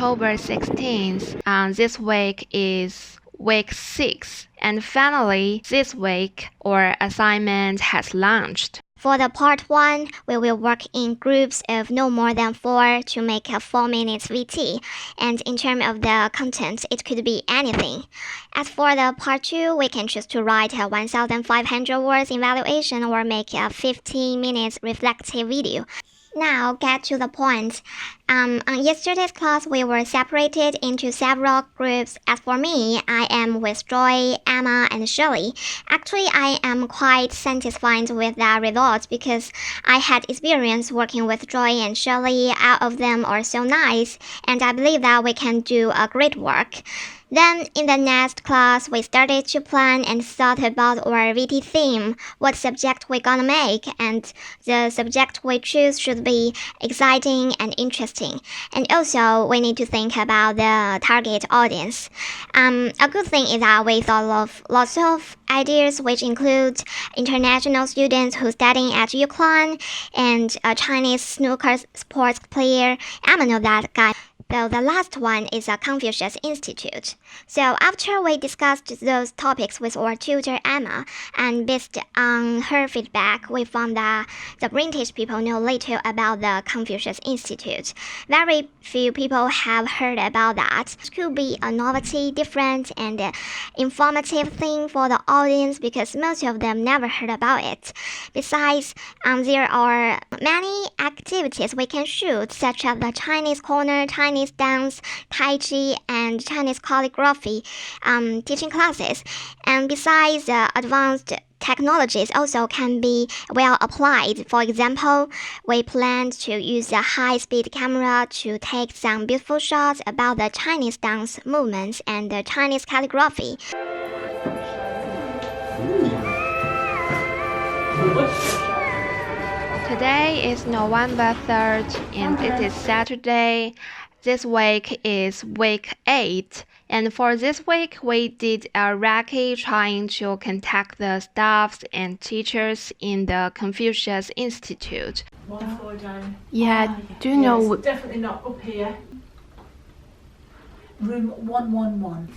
October 16th. This week is week 6. And finally, this week, our assignment has launched. For the part 1, we will work in groups of no more than 4 to make a 4-minute VT. And in terms of the content, it could be anything. As for the part 2, we can choose to write a 1,500 words evaluation or make a 15-minute reflective video. Now, get to the point. On yesterday's class, we were separated into several groups. As for me, I am with Joy, Emma, and Shirley. Actually, I am quite satisfied with the results because I had experience working with Joy and Shirley. All of them are so nice, and I believe that we can do a great work. Then, in the next class, we started to plan and thought about our VT theme, what subject we're gonna make, and the subject we choose should be exciting and interesting. And also, we need to think about the target audience. A good thing is that we thought of lots of ideas, which include international students who studying at A.L.O.N.E and a Chinese snooker sports player. Emma know that guy. So the last one is a Confucius Institute. So after we discussed those topics with our tutor Emma, and based on her feedback, we found that the British people know little about the Confucius Institute. Very few people have heard about that. It could be a novelty, different, and informative thing for the audience because most of them never heard about it. Besides, there are many activities we can shoot, such as the Chinese corner, Chinese dance, Tai Chi, and Chinese calligraphy teaching classes. And besides, advanced technologies also can be well applied. For example, we plan to use a high-speed camera to take some beautiful shots about the Chinese dance movements and the Chinese calligraphy. Today is November 3rd, and it is Saturday. This week is week 8, and for this week we did a recce trying to contact the staffs and teachers in the Confucius Institute. 1 floor down. Yeah, do you know? Yes, definitely not up here. Room 111.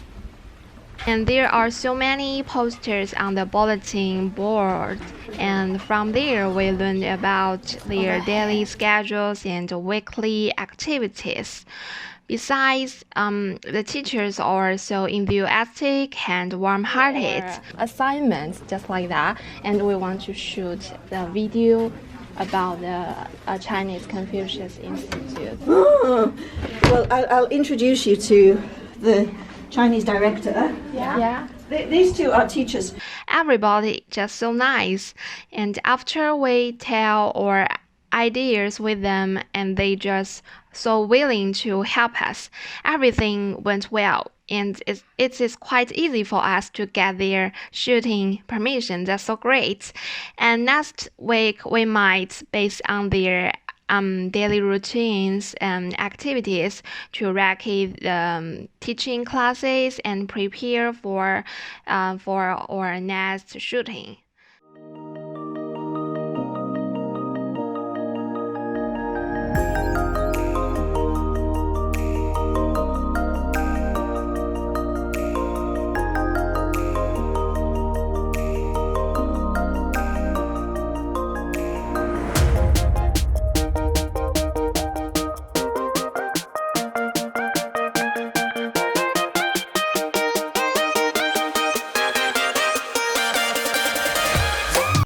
And there are so many posters on the bulletin board, and from there we learned about their daily schedules and weekly activities. Besides, the teachers are so enthusiastic and warm-hearted. Assignments just like that, and we want to shoot the video about the Chinese Confucius Institute. Oh, well, I'll introduce you to the Chinese director. Yeah. These two are teachers. Everybody just so nice. And after we tell our ideas with them, and they just so willing to help us, everything went well. And it is quite easy for us to get their shooting permission. That's so great. And next week we might, based on their daily routines and activities, to recce the teaching classes and prepare for our next shooting.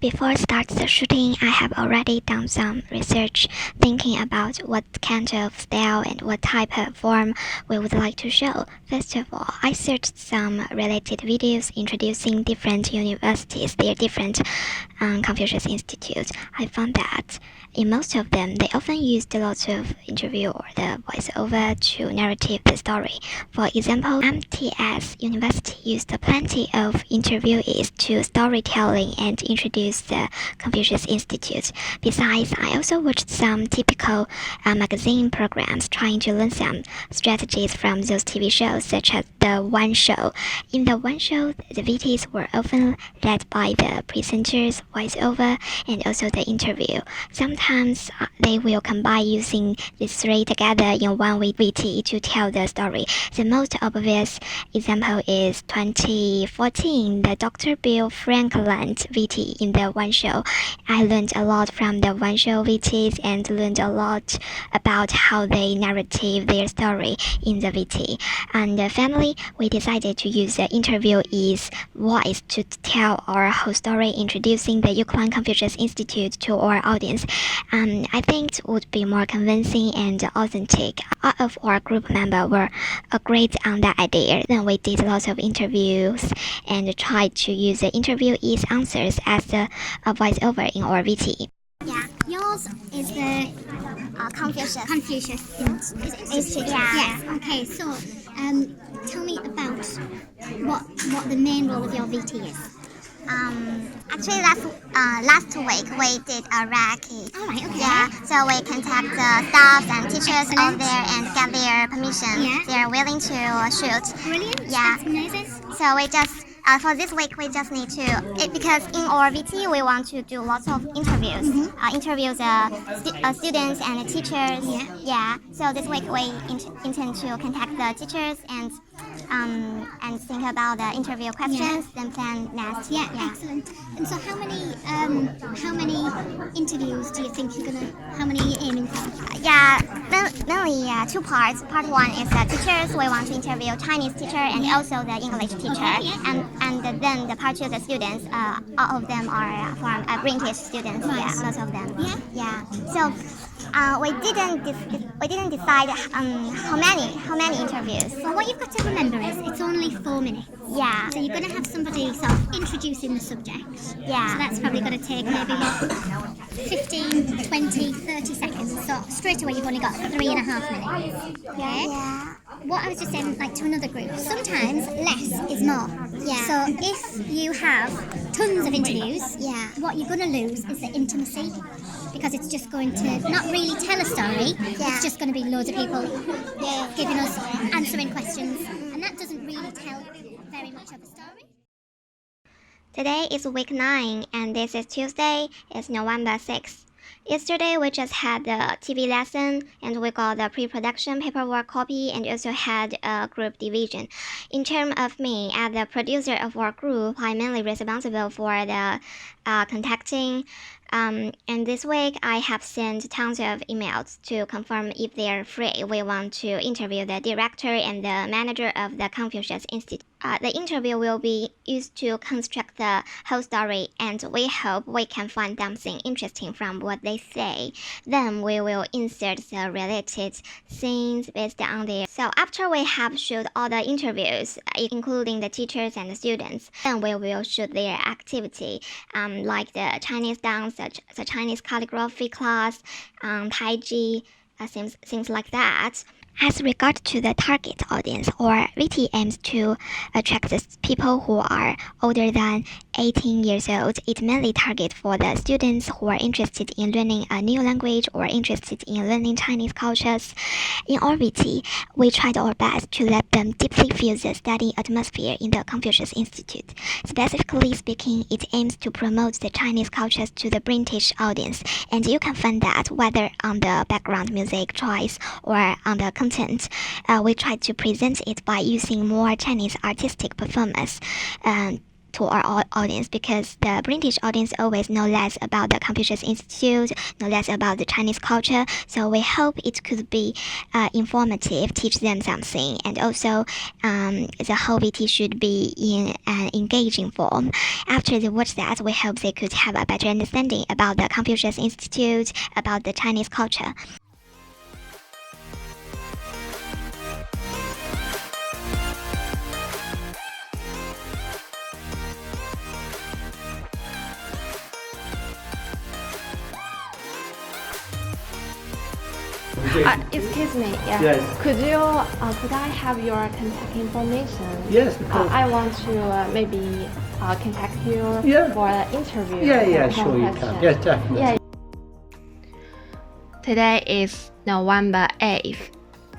Before start the shooting, I have already done some research thinking about what kind of style and what type of form we would like to show. First of all, I searched some related videos introducing different universities, their different Confucius Institutes. I found that in most of them, they often used a lot of interview or the voiceover to narrate the story. For example, MTS University used plenty of interviewees to storytelling and introduce across the Confucius Institute. Besides, I also watched some typical magazine programs trying to learn some strategies from those TV shows, such as the One Show. In the One Show, the VTs were often led by the presenters, voiceover, and also the interview. Sometimes they will combine using these three together in one VT to tell the story. The most obvious example is 2014, the Dr. Bill Franklin VT in the One Show. I learned a lot from the One Show VTs and learned a lot about how they narrative their story in the VT. And finally, we decided to use the interviewee's voice to tell our whole story, introducing the A.L.O.N.E Confucius Institute to our audience. I think it would be more convincing and authentic. All of our group members were agreed on that idea. Then we did lots of interviews and tried to use the interviewee's answers as a voiceover in our VT. Yeah, yours is the Confucius Institute. Yeah. Yes. Okay. So, tell me about what the main role of your VT is. Actually, last week we did a recce. All right. Okay. Yeah, so we contact the staff and teachers Excellent. over there and get their permission. Yeah. They're willing to shoot. Brilliant. Yeah. That's amazing. So we just for this week we just need to because in our VT we want to do lots of interviews. Interview the students and the teachers. Yeah. Yeah. So this week we intend to contact the teachers and think about the interview questions. Then plan next. Yeah. Excellent. And so, how many interviews do you think you're gonna? How many are you aiming for? Yeah, mainly two parts. Part one is the teachers. We want to interview Chinese teacher and also the English teacher. Okay, yeah. And then the part two, the students. All of them are from British students. Right. Yeah, lots of them. Yeah. Yeah. So we didn't decide how many interviews. Well, what you've got to remember is it's only 4 minutes. Yeah. So you're going to have somebody sort of introducing the subject. Yeah. So that's probably going to take maybe 15, 20, 30 seconds. So straight away you've only got 3.5 minutes. Okay? Yeah. What I was just saying, like to another group, sometimes less is more. Yeah. So if you have tons of interviews, Yeah. what you're going to lose is the intimacy. Because it's just going to not really tell a story, it's just going to be loads of people giving us, answering questions, and that doesn't really tell very much of a story. Today is week 9 and this is Tuesday. It's November 6th. Yesterday we just had the TV lesson and we got the pre-production paperwork copy and also had a group division. In terms of me, as the producer of our group, I'm mainly responsible for the contacting. And this week I have sent tons of emails to confirm if they're free. We want to interview the director and the manager of the Confucius Institute. The interview will be used to construct the whole story and we hope we can find something interesting from what they say. Then we will insert the related scenes based on their. So after we have shoot all the interviews, including the teachers and the students, then we will shoot their activity, like the Chinese dance, the Chinese calligraphy class, Tai Chi, things like that. As regard to the target audience, our VT aims to attract the people who are older than 18 years old. It mainly targets for the students who are interested in learning a new language or interested in learning Chinese cultures. In our VT, we tried our best to let them deeply feel the study atmosphere in the Confucius Institute. Specifically speaking, it aims to promote the Chinese cultures to the British audience, and you can find that whether on the background music choice or on the content. We try to present it by using more Chinese artistic performance to our audience, because the British audience always know less about the Confucius Institute, know less about the Chinese culture. So we hope it could be informative, teach them something, and also the whole VT should be in an engaging form. After they watch that, we hope they could have a better understanding about the Confucius Institute, about the Chinese culture. Excuse me. Yeah. Yes. Could I have your contact information? Yes, of course. I want to maybe contact you Yeah. for an interview. Yeah, for sure you question. can. Yes, definitely. Yeah. Today is November 8th,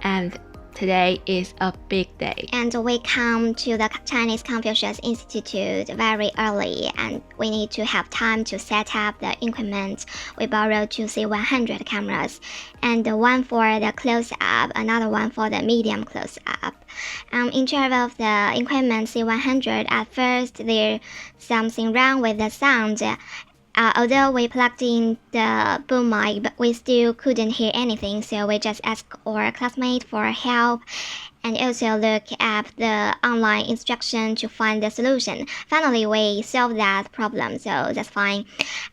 and today is a big day. And we come to the Chinese Confucius Institute very early, and we need to have time to set up the equipment. We borrowed two C100 cameras, and one for the close-up, another one for the medium close-up. In terms of the equipment C100, at first there's something wrong with the sound. Although we plugged in the boom mic, but we still couldn't hear anything, so we just asked our classmates for help and also look at the online instruction to find the solution. Finally, we solved that problem, so that's fine.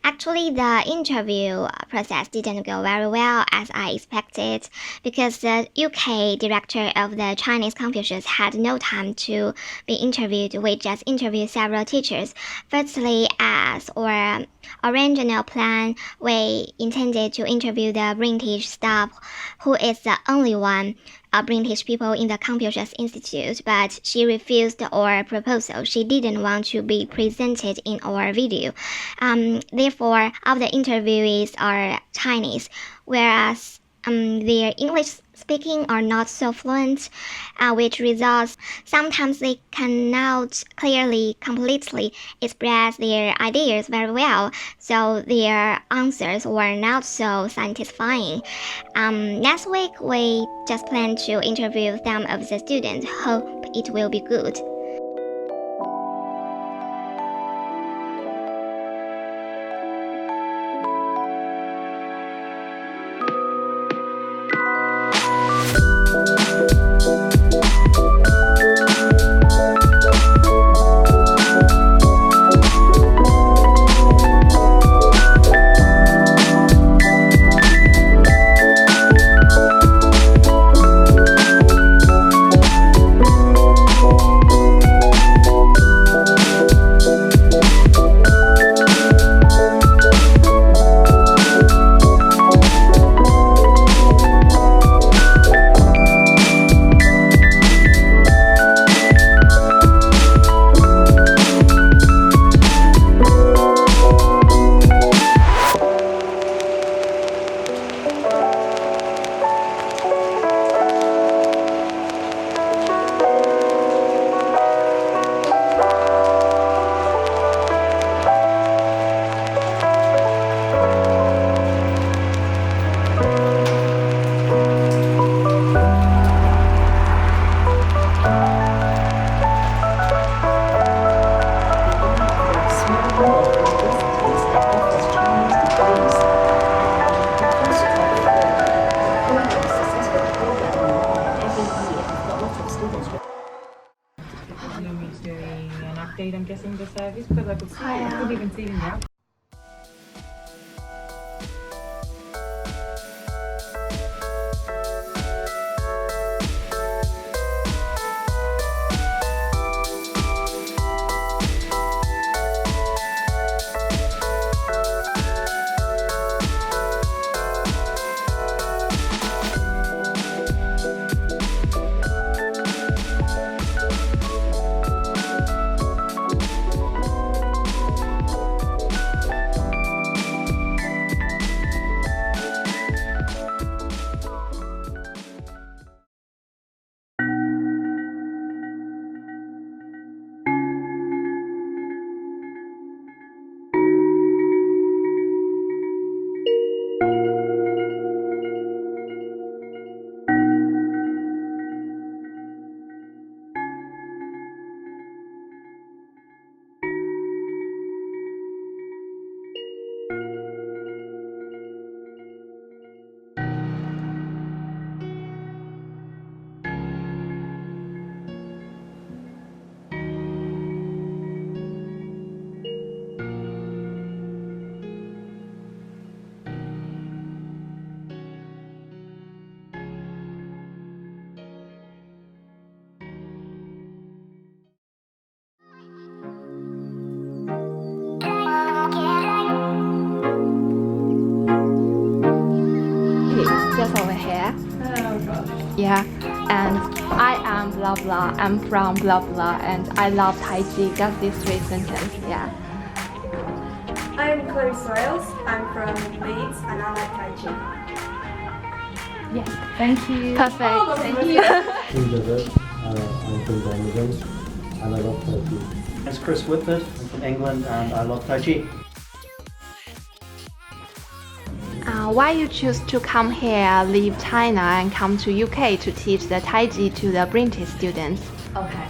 Actually, the interview process didn't go very well as I expected because the UK director of the Chinese Confucius had no time to be interviewed. We just interviewed several teachers. Firstly, as our original plan, we intended to interview the British staff, who is the only one British people in the Confucius Institute, but she refused our proposal. She didn't want to be presented in our video. Therefore, all the interviewees are Chinese, whereas their English speaking are not so fluent, which results sometimes they cannot completely express their ideas very well, so their answers were not so satisfying. Next week we just plan to interview some of the students. Hope it will be good. Doing an update, I'm guessing, the service because I could see I couldn't even see it in the app. Just over here. Yeah, and I am blah blah, I'm from blah blah, and I love Tai Chi. Just these three sentences. Yeah. I'm Chloe Soils. I'm from Leeds and I like Tai Chi. Yes. Thank you. Perfect. Thank you. I'm from Birmingham and I love Tai Chi. It's Chris Whitford. I'm from England and I love Tai Chi. Why you choose to come here, leave China, and come to UK to teach the Tai Chi to the British students? Okay.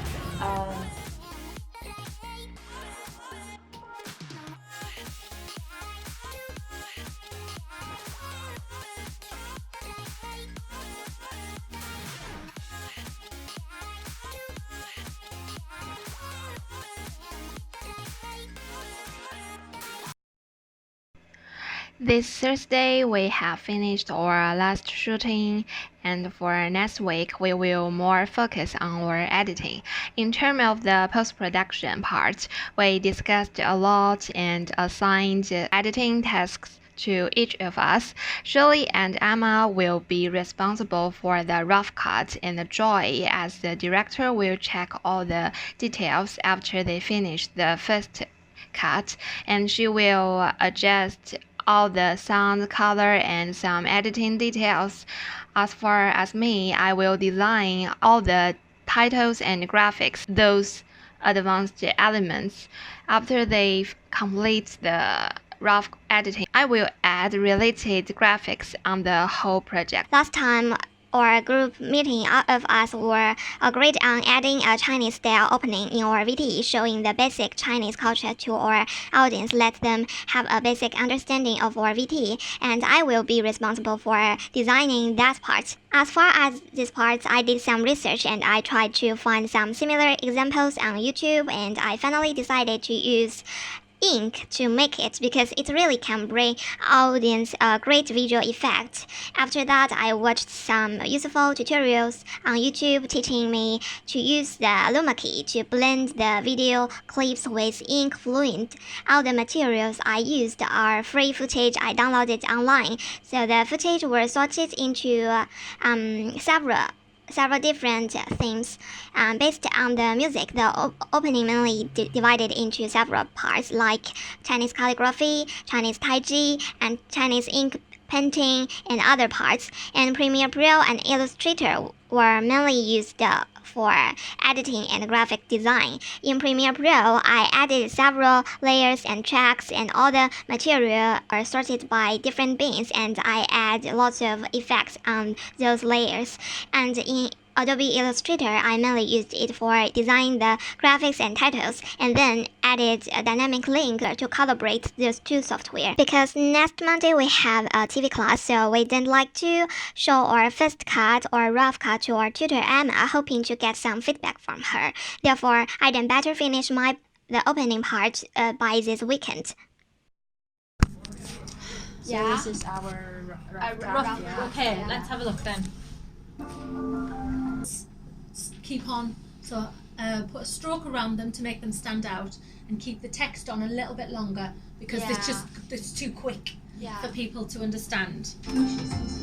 This Thursday we have finished our last shooting, and for next week we will more focus on our editing. In terms of the post-production part, we discussed a lot and assigned editing tasks to each of us. Shirley and Emma will be responsible for the rough cut, and Joy, as the director, will check all the details after they finish the first cut, and she will adjust all the sound, color, and some editing details. As far as me, I will design all the titles and graphics, those advanced elements. After they complete the rough editing, I will add related graphics on the whole project. Last time, our group meeting, all of us were agreed on adding a Chinese style opening in our VT, showing the basic Chinese culture to our audience, let them have a basic understanding of our VT, and I will be responsible for designing that part. As far as this part, I did some research and I tried to find some similar examples on YouTube, and I finally decided to use ink to make it because it really can bring audience a great visual effect. After that, I watched some useful tutorials on YouTube teaching me to use the A.L.O.N.E key to blend the video clips with ink fluid. All the materials I used are free footage I downloaded online, so the footage were sorted into several different themes. Based on the music, the opening mainly divided into several parts like Chinese calligraphy, Chinese Tai Chi, and Chinese ink painting, and other parts. And Premiere Pro and Illustrator were mainly used for editing and graphic design. In Premiere Pro, I added several layers and tracks, and all the material are sorted by different bins, and I add lots of effects on those layers. And in Adobe Illustrator, I mainly used it for designing the graphics and titles, and then added a dynamic link to collaborate those two software. Because next Monday we have a TV class, so we didn't like to show our first cut or rough cut to our tutor Emma, hoping to get some feedback from her. Therefore, I then better finish the opening part by this weekend. So this is our rough. Okay, let's have a look then. Keep on, so put a stroke around them to make them stand out, and keep the text on a little bit longer because it's too quick for people to understand.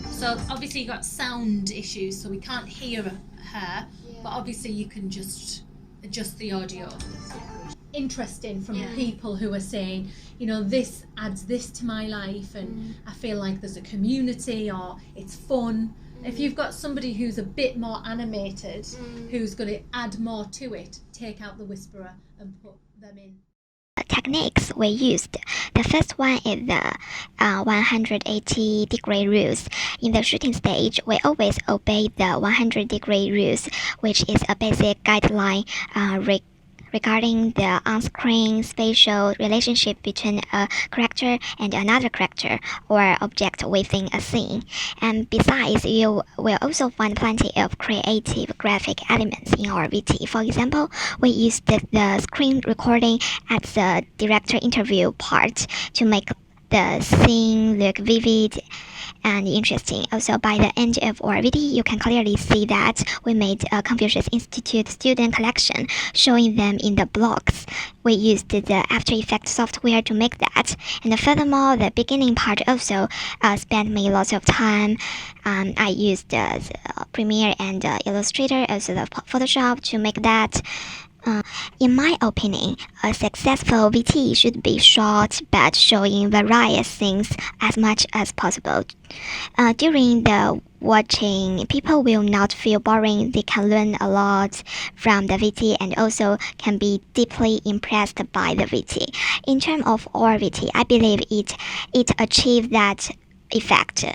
So obviously you got sound issues, so we can't hear her, but obviously you can just adjust the audio. Interesting from people who are saying, you know, this adds this to my life, and I feel like there's a community, or it's fun. If you've got somebody who's a bit more animated, who's going to add more to it, take out the whisperer and put them in. Techniques we used. The first one is the 180-degree rules. In the shooting stage, we always obey the 100-degree rules, which is a basic guideline regarding the on-screen spatial relationship between a character and another character or object within a scene. And besides, you will also find plenty of creative graphic elements in our VT. For example, we used the screen recording at the director interview part to make the scene look vivid and interesting. Also, by the end of our video, you can clearly see that we made a Confucius Institute student collection, showing them in the blocks. We used the After Effects software to make that. And furthermore, the beginning part also spent me lots of time. I used Premiere and Illustrator, also the Photoshop to make that. In my opinion, a successful VT should be short but showing various things as much as possible. During the watching, people will not feel boring. They can learn a lot from the VT and also can be deeply impressed by the VT. In terms of our VT, I believe it achieved that effect.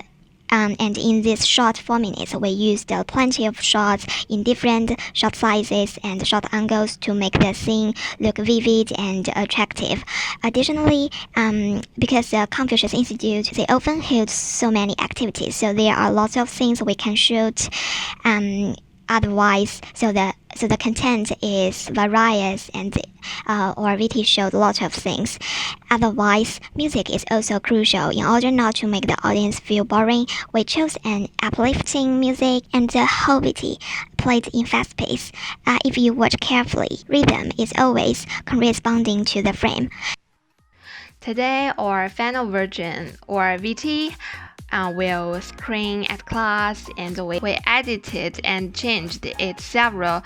And in this short 4 minutes, we used plenty of shots in different shot sizes and shot angles to make the scene look vivid and attractive. Additionally, because the Confucius Institute, they often hold so many activities, so there are lots of things we can shoot. Otherwise, so the content is various and our VT showed lots of things. Otherwise, music is also crucial. In order not to make the audience feel boring, we chose an uplifting music and the whole VT played in fast pace. If you watch carefully, rhythm is always corresponding to the frame. Today, our final version, or VT, will screen at class, and we edited and changed it several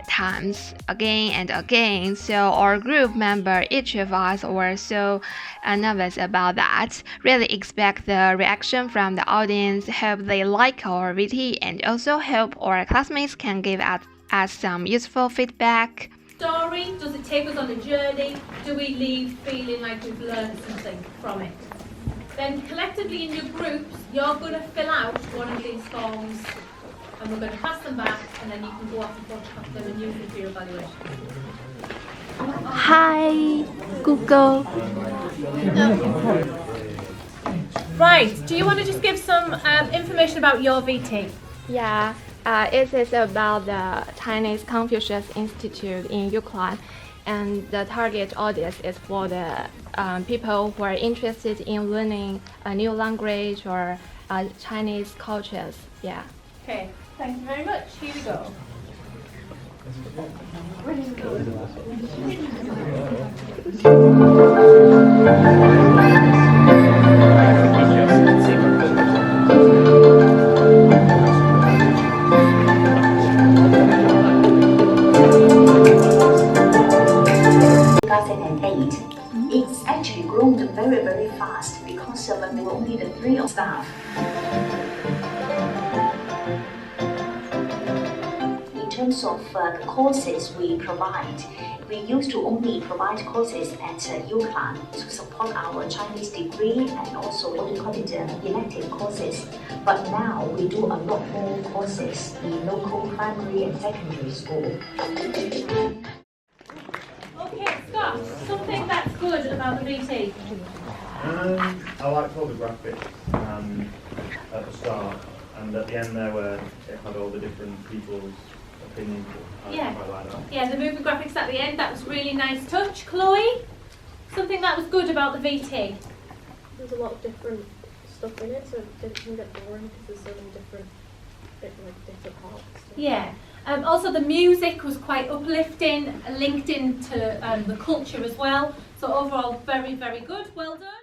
times again and again. So our group member, each of us were so nervous about that. Really expect the reaction from the audience, hope they like our VT, and also hope our classmates can give us some useful feedback. Story, does it take us on a journey? Do we leave feeling like we've learned something from it? Then collectively in your groups, you're going to fill out one of these forms and we're going to pass them back, and then you can go off and photocopy them and use them for your evaluation. Hi, Google. Right, do you want to just give some information about your VT? Yeah, it is about the Chinese Confucius Institute in A.L.O.N.E, and the target audience is for the people who are interested in learning a new language or Chinese cultures. Yeah. Okay, thank you very much. Here we go. It's actually grown very, very fast because when we were only the 3 of staff. In terms of the courses we provide, we used to only provide courses at A.L.O.N.E to support our Chinese degree and also what we call it elective courses. But now we do a lot more courses in local primary and secondary school. Okay, Scott, something that's good about the VT? I liked all the graphics at the start, and at the end there where it had all the different people's opinions. Yeah. I like that. Yeah, the moving graphics at the end, that was really nice touch. Chloe, something that was good about the VT? There's a lot of different stuff in it, so it didn't get boring because there's so many different parts. Yeah. Also, the music was quite uplifting, linked into the culture as well. So overall, very, very good. Well done.